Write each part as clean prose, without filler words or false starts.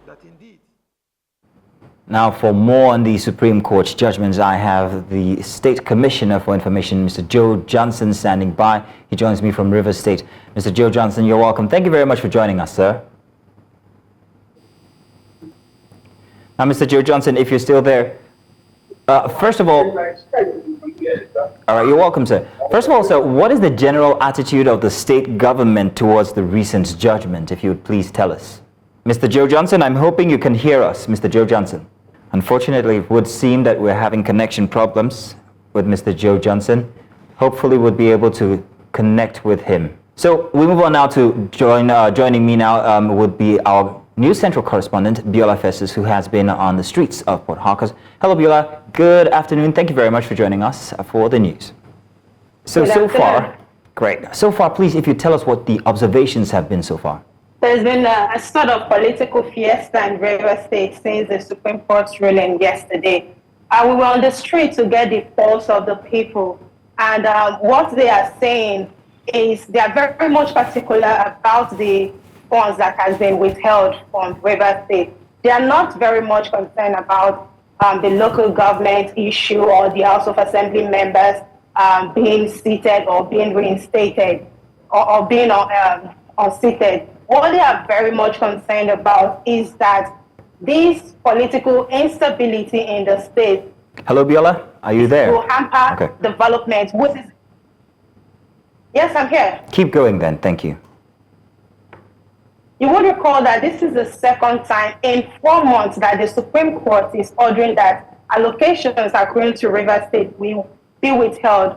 that indeed. Now, for more on the Supreme Court's judgments, I have the State Commissioner for Information, Mr. Joe Johnson, standing by. He joins me from Rivers State. Mr. Joe Johnson, you're welcome. Thank you very much for joining us, sir. Now, Mr. Joe Johnson, if you're still there, first of all, all right, you're welcome, sir. First of all, sir, what is the general attitude of the state government towards the recent judgment, if you would please tell us? Mr. Joe Johnson, I'm hoping you can hear us, Mr. Joe Johnson. Unfortunately, it would seem that we're having connection problems with Mr. Joe Johnson. Hopefully, we'll be able to connect with him. So we move on now to joining me now would be our News Central correspondent, Biola Festus, who has been on the streets of Port Harcourt. Hello, Biola. Good afternoon. Thank you very much for joining us for the news. So far, great. So far, please, if you tell us what the observations have been so far. There's been a sort of political fiesta in Rivers State since the Supreme Court's ruling yesterday. We were on the street to get the pulse of the people. And what they are saying is they are very much particular about the funds that has been withheld from Rivers State. They are not very much concerned about the local government issue or the House of Assembly members being seated or being reinstated or being unseated. What they are very much concerned about is that this political instability in the state. Hello, Biola. Are you there? Will hamper development. Yes, I'm here. Keep going then. Thank you. You would recall that this is the second time in 4 months that the Supreme Court is ordering that allocations according to Rivers State will be withheld.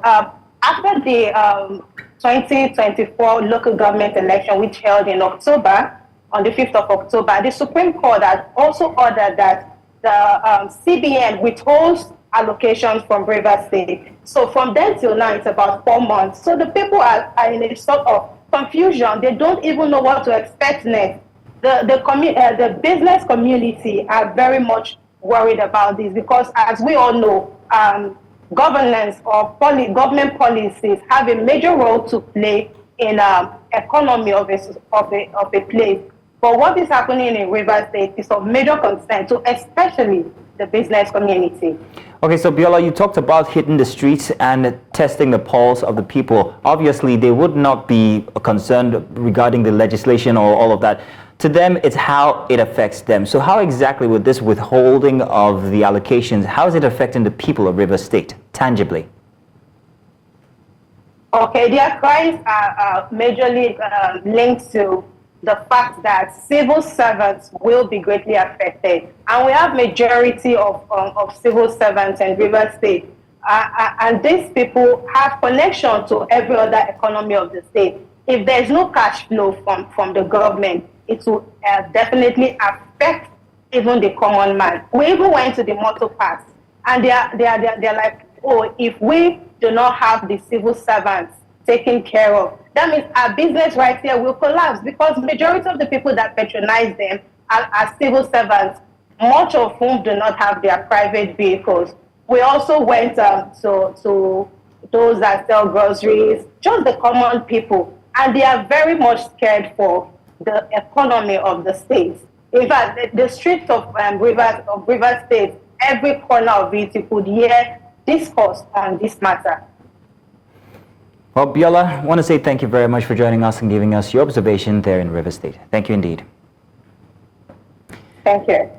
After the 2024 local government election, which held in October, on the 5th of October, the Supreme Court had also ordered that the CBN withholds allocations from Rivers State. So from then till now, it's about 4 months. So the people are in a sort of confusion. They don't even know what to expect next. The business community are very much worried about this because, as we all know, governance or government policies have a major role to play in economy of a place. But what is happening in Rivers State is of major concern to especially the business community. Okay, so Biola, you talked about hitting the streets and testing the pulse of the people. Obviously, they would not be concerned regarding the legislation or all of that. To them, it's how it affects them. So how exactly would this withholding of the allocations, how is it affecting the people of Rivers State, tangibly? Okay, their cries are majorly linked to the fact that civil servants will be greatly affected. And we have majority of civil servants in Rivers State. And these people have connection to every other economy of the state. If there's no cash flow from the government, it will definitely affect even the common man. We even went to the motor parks, and they're like, oh, if we do not have the civil servants taken care of, that means our business right here will collapse because majority of the people that patronize them are civil servants, much of whom do not have their private vehicles. We also went to those that sell groceries, just the common people, and they are very much scared for the economy of the state. In fact, the streets of Rivers State, every corner of it, you could hear discourse on this matter. Well, Biola, I want to say thank you very much for joining us and giving us your observation there in Rivers State. Thank you indeed. Thank you.